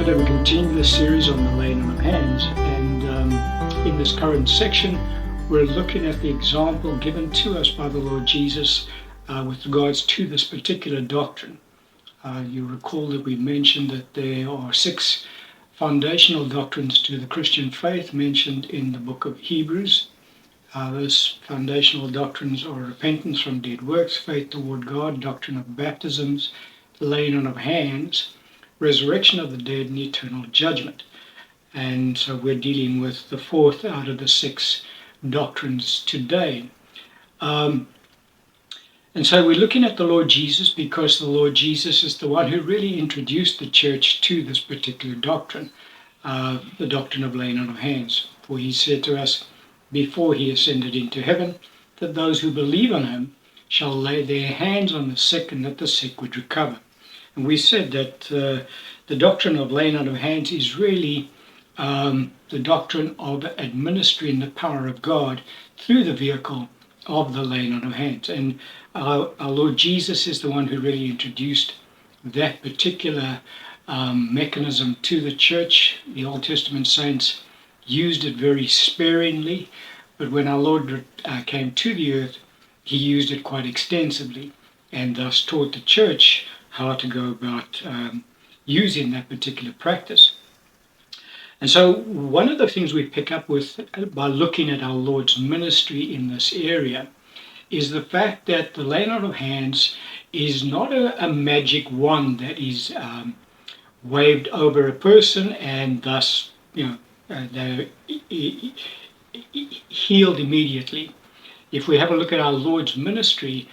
that we continue the series on the laying on of hands, and in this current section we're looking at the example given to us by the Lord Jesus with regards to this particular doctrine. You recall that we mentioned that there are 6 foundational doctrines to the Christian faith mentioned in the book of Hebrews. Those foundational doctrines are repentance from dead works, faith toward God, doctrine of baptisms, laying on of hands, resurrection of the dead, and eternal judgment. And so we're dealing with the 4th out of the 6 doctrines today. And so we're looking at the Lord Jesus because the Lord Jesus is the one who really introduced the church to this particular doctrine, the doctrine of laying on of hands. For he said to us before he ascended into heaven that those who believe on him shall lay their hands on the sick and that the sick would recover. And we said that the doctrine of laying on of hands is really the doctrine of administering the power of God through the vehicle of the laying on of hands. And our Lord Jesus is the one who really introduced that particular mechanism to the church. The Old Testament saints used it very sparingly, but when our Lord came to the earth, he used it quite extensively and thus taught the church how to go about using that particular practice. And so one of the things we pick up with by looking at our Lord's ministry in this area is the fact that the laying on of hands is not a magic wand that is waved over a person and thus they're healed immediately. If we have a look at our Lord's ministry,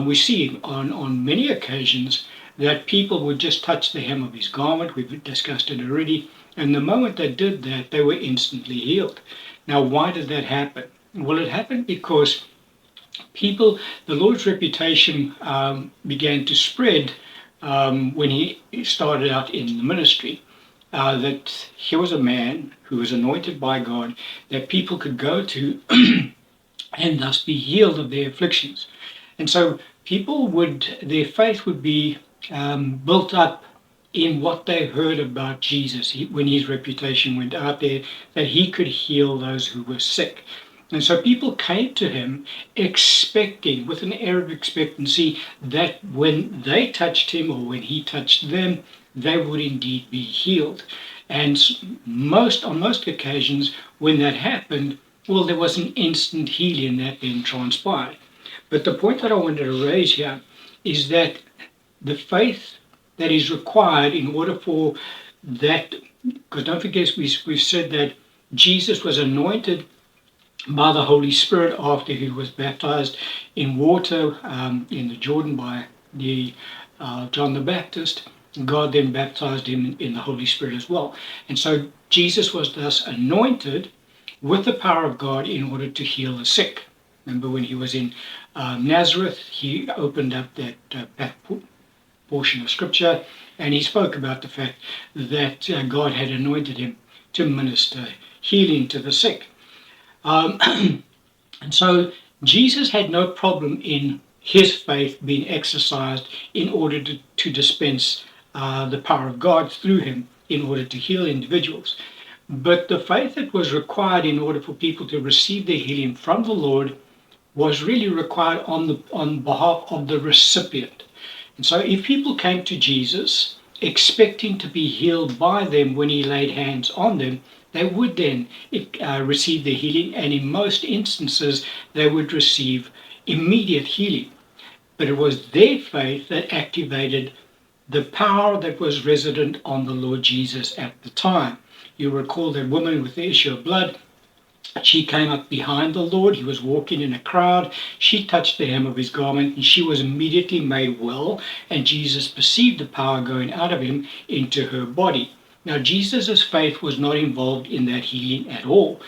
we see on many occasions that people would just touch the hem of his garment. We've discussed it already. And the moment they did that, they were instantly healed. Now, why did that happen? Well, it happened because the Lord's reputation began to spread when he started out in the ministry, that he was a man who was anointed by God, that people could go to and thus be healed of their afflictions. And so their faith would be built up in what they heard about Jesus when his reputation went out there, that he could heal those who were sick. And so people came to him expecting, with an air of expectancy, that when they touched him or when he touched them, they would indeed be healed. And on most occasions, when that happened, well, there was an instant healing that then transpired. But the point that I wanted to raise here is that the faith that is required in order for that, because don't forget we've said that Jesus was anointed by the Holy Spirit after he was baptized in water in the Jordan by John the Baptist. God then baptized him in the Holy Spirit as well. And so Jesus was thus anointed with the power of God in order to heal the sick. Remember when he was in Nazareth, he opened up that portion of scripture and he spoke about the fact that God had anointed him to minister healing to the sick. And so Jesus had no problem in his faith being exercised in order to dispense the power of God through him in order to heal individuals. But the faith that was required in order for people to receive their healing from the Lord was really required on behalf of the recipient. And so if people came to Jesus expecting to be healed by them when he laid hands on them, they would then receive the healing, and in most instances they would receive immediate healing. But it was their faith that activated the power that was resident on the Lord Jesus at the time. You recall that woman with the issue of blood. She came up behind the Lord. He was walking in a crowd. She touched the hem of his garment and she was immediately made well, and Jesus perceived the power going out of him into her body. Now, Jesus' faith was not involved in that healing at all.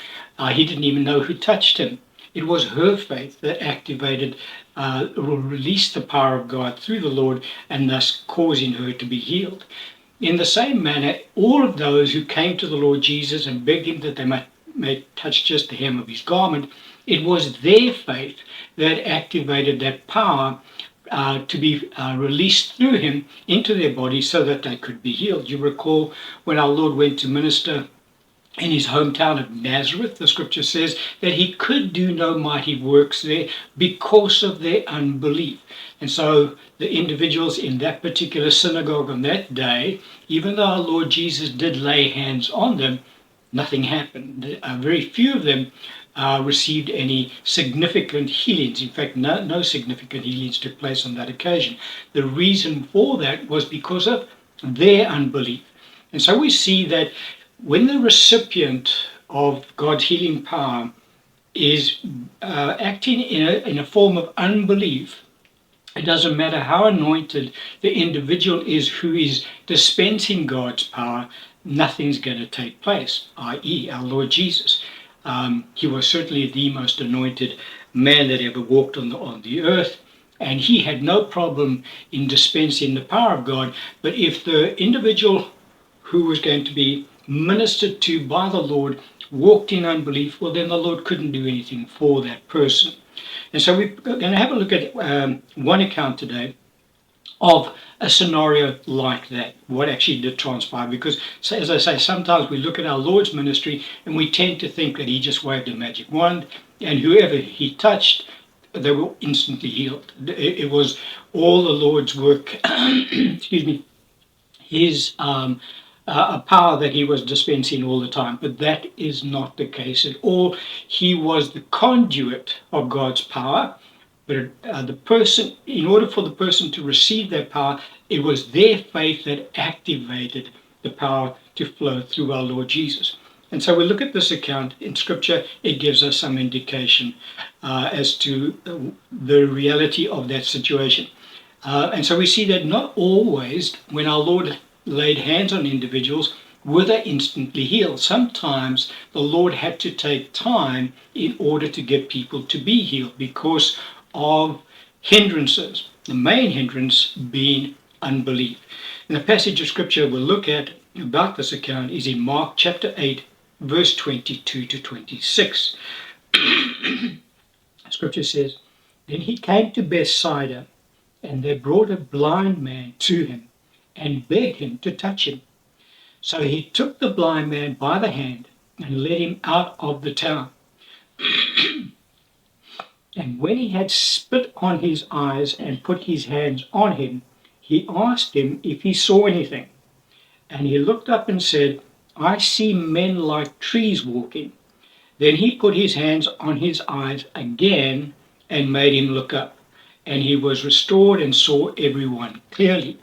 He didn't even know who touched him. It was her faith that activated or released the power of God through the Lord and thus causing her to be healed. In the same manner, all of those who came to the Lord Jesus and begged him that they may touch just the hem of his garment, it was their faith that activated that power to be released through him into their bodies so that they could be healed. You recall when our Lord went to minister in his hometown of Nazareth, the scripture says that he could do no mighty works there because of their unbelief. And so the individuals in that particular synagogue on that day, even though our Lord Jesus did lay hands on them, nothing happened. Very few of them received any significant healings. In fact, no significant healings took place on that occasion. The reason for that was because of their unbelief. And so we see that when the recipient of God's healing power is acting in a form of unbelief, it doesn't matter how anointed the individual is who is dispensing God's power, nothing's going to take place, i.e. our Lord Jesus. He was certainly the most anointed man that ever walked on the earth, and he had no problem in dispensing the power of God. But if the individual who was going to be ministered to by the Lord walked in unbelief, well, then the Lord couldn't do anything for that person. And so we're going to have a look at one account today of a scenario like that, what actually did transpire. Because, as I say, sometimes we look at our Lord's ministry and we tend to think that he just waved a magic wand and whoever he touched, they were instantly healed. It was all the Lord's work, excuse me, his a power that he was dispensing all the time. But that is not the case at all. He was the conduit of God's power. But the person, in order for the person to receive that power, it was their faith that activated the power to flow through our Lord Jesus. And so we look at this account in Scripture, it gives us some indication as to the reality of that situation. And so we see that not always, when our Lord laid hands on individuals, were they instantly healed. Sometimes the Lord had to take time in order to get people to be healed because of hindrances, the main hindrance being unbelief. And the passage of Scripture we'll look at about this account is in Mark chapter 8, verse 22 to 26. Scripture says, "Then he came to Bethsaida, and they brought a blind man to him, and begged him to touch him. So he took the blind man by the hand and led him out of the town. And when he had spit on his eyes and put his hands on him, he asked him if he saw anything. And he looked up and said, 'I see men like trees walking.' Then he put his hands on his eyes again and made him look up. And he was restored and saw everyone clearly.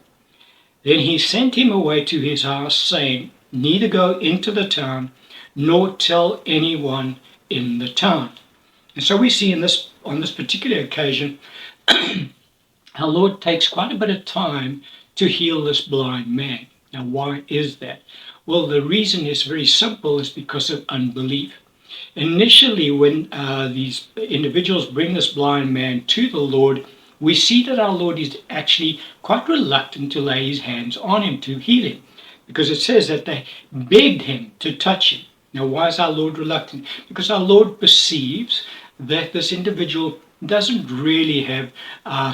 Then he sent him away to his house, saying, 'Neither go into the town, nor tell anyone in the town.'" And so we see on this particular occasion, our Lord takes quite a bit of time to heal this blind man. Now, why is that? Well, the reason is very simple, is because of unbelief. Initially, when these individuals bring this blind man to the Lord, we see that our Lord is actually quite reluctant to lay his hands on him to heal him, because it says that they begged him to touch him. Now, why is our Lord reluctant? Because our Lord perceives that this individual doesn't really have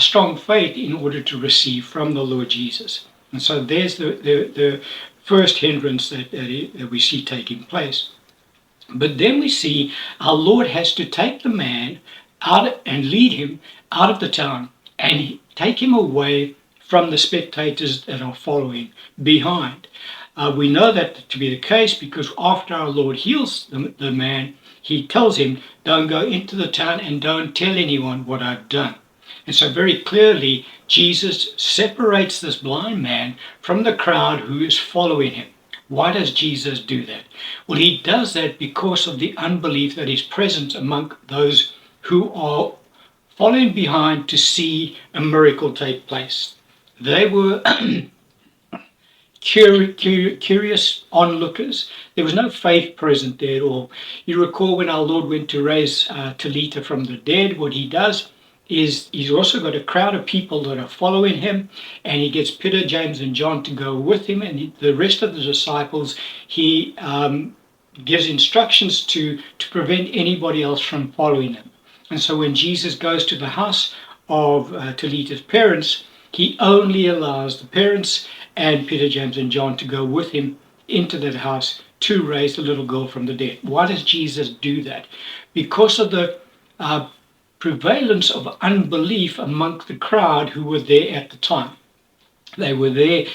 strong faith in order to receive from the Lord Jesus. And so there's the first hindrance that we see taking place. But then we see our Lord has to take the man out and lead him out of the town and take him away from the spectators that are following behind. We know that to be the case because after our Lord heals the man, he tells him, "Don't go into the town and don't tell anyone what I've done." And so very clearly, Jesus separates this blind man from the crowd who is following him. Why does Jesus do that? Well, he does that because of the unbelief that is present among those who are following behind to see a miracle take place. They were curious onlookers. There was no faith present there at all. You recall when our Lord went to raise Talita from the dead, what he does is he's also got a crowd of people that are following him, and he gets Peter, James, and John to go with him, and the rest of the disciples, he gives instructions to prevent anybody else from following him. And so when Jesus goes to the house of Talita's parents, he only allows the parents and Peter, James, and John to go with him into that house to raise the little girl from the dead. Why does Jesus do that? Because of the prevalence of unbelief among the crowd who were there at the time. They were there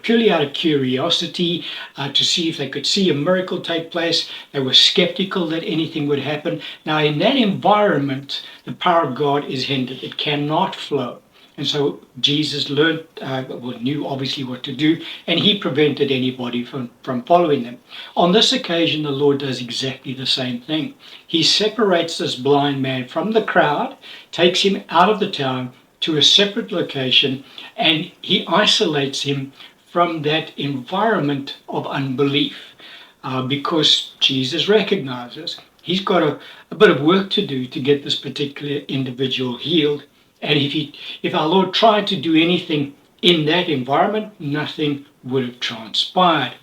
purely out of curiosity to see if they could see a miracle take place. They were skeptical that anything would happen. Now, in that environment, the power of God is hindered. It cannot flow. And so Jesus knew obviously what to do, and he prevented anybody from following them. On this occasion, the Lord does exactly the same thing. He separates this blind man from the crowd, takes him out of the town to a separate location, and he isolates him from that environment of unbelief because Jesus recognizes he's got a bit of work to do to get this particular individual healed. And if our Lord tried to do anything in that environment, nothing would have transpired.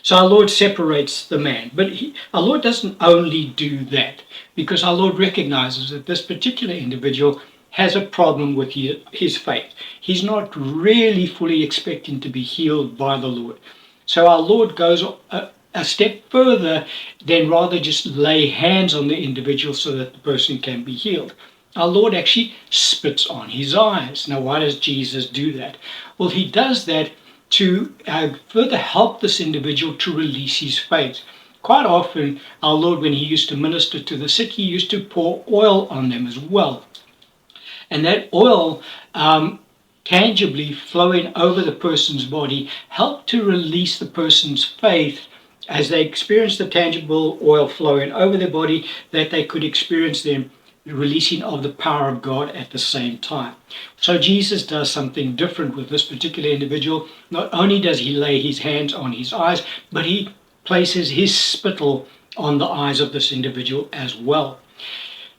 So our Lord separates the man. But our Lord doesn't only do that, because our Lord recognizes that this particular individual has a problem with his faith. He's not really fully expecting to be healed by the Lord. So our Lord goes a step further than rather just lay hands on the individual so that the person can be healed. Our Lord actually spits on his eyes. Now, why does Jesus do that? Well, he does that to further help this individual to release his faith. Quite often, our Lord, when he used to minister to the sick, he used to pour oil on them as well. And that oil tangibly flowing over the person's body helped to release the person's faith as they experienced the tangible oil flowing over their body, that they could experience them releasing of the power of God at the same time. So Jesus does something different with this particular individual. Not only does he lay his hands on his eyes, but he places his spittle on the eyes of this individual as well.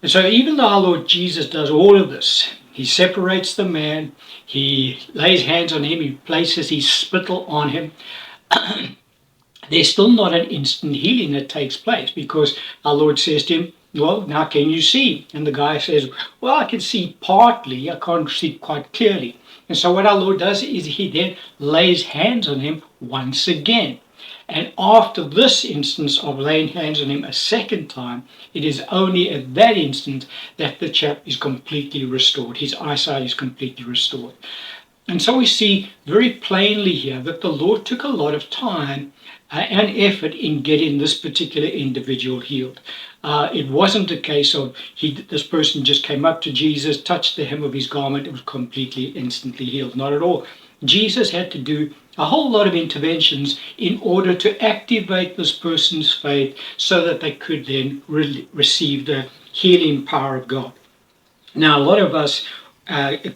And so even though our Lord Jesus does all of this, he separates the man, he lays hands on him, he places his spittle on him, there's still not an instant healing that takes place, because our Lord says to him, well, now can you see? And the guy says, well, I can see partly, I can't see quite clearly. And so what our Lord does is he then lays hands on him once again. And after this instance of laying hands on him a second time, it is only at that instant that the chap is completely restored. His eyesight is completely restored. And so we see very plainly here that the Lord took a lot of time and effort in getting this particular individual healed. It wasn't a case of this person just came up to Jesus, touched the hem of his garment, and was completely, instantly healed. Not at all. Jesus had to do a whole lot of interventions in order to activate this person's faith so that they could then receive the healing power of God. Now, a lot of us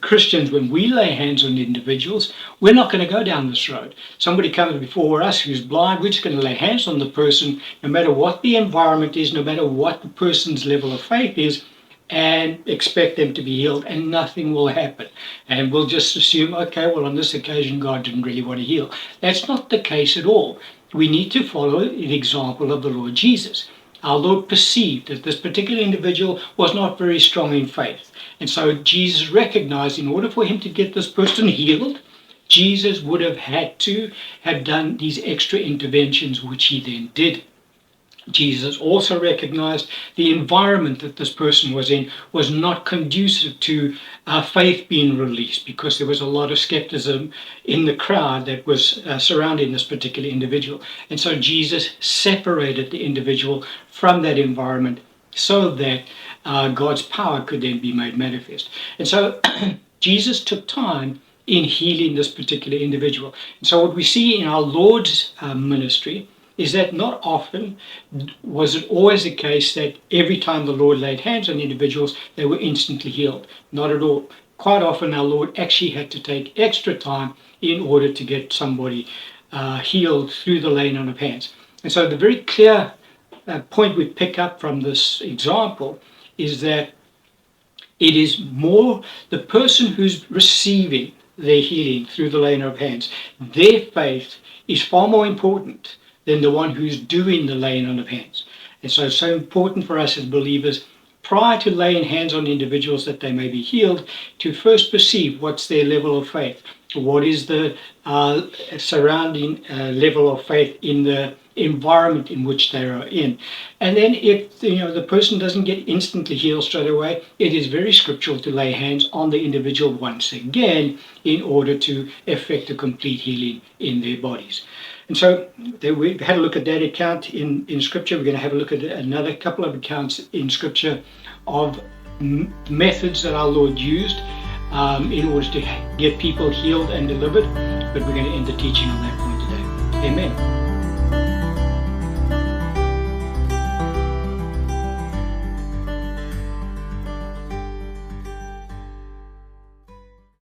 Christians, when we lay hands on individuals, we're not going to go down this road. Somebody comes before us who's blind, we're just going to lay hands on the person, no matter what the environment is, no matter what the person's level of faith is, and expect them to be healed, and nothing will happen. And we'll just assume, okay, well, on this occasion, God didn't really want to heal. That's not the case at all. We need to follow the example of the Lord Jesus. Our Lord perceived that this particular individual was not very strong in faith. And so Jesus recognized in order for him to get this person healed, Jesus would have had to have done these extra interventions, which he then did. Jesus also recognized the environment that this person was in was not conducive to faith being released, because there was a lot of skepticism in the crowd that was surrounding this particular individual. And so Jesus separated the individual from that environment so that God's power could then be made manifest. And so Jesus took time in healing this particular individual. And so what we see in our Lord's ministry is that not often was it always the case that every time the Lord laid hands on individuals, they were instantly healed. Not at all. Quite often our Lord actually had to take extra time in order to get somebody healed through the laying on of hands. And so the very clear point we pick up from this example is that it is more the person who's receiving their healing through the laying of hands. Their faith is far more important than the one who's doing the laying on of hands. And so it's so important for us as believers, prior to laying hands on individuals that they may be healed, to first perceive what's their level of faith, what is the surrounding level of faith in the environment in which they are in. And then if the person doesn't get instantly healed straight away, it is very scriptural to lay hands on the individual once again in order to effect a complete healing in their bodies. And so we had a look at that account in Scripture. We're going to have a look at another couple of accounts in Scripture of methods that our Lord used in order to get people healed and delivered. But we're going to end the teaching on that point today. Amen.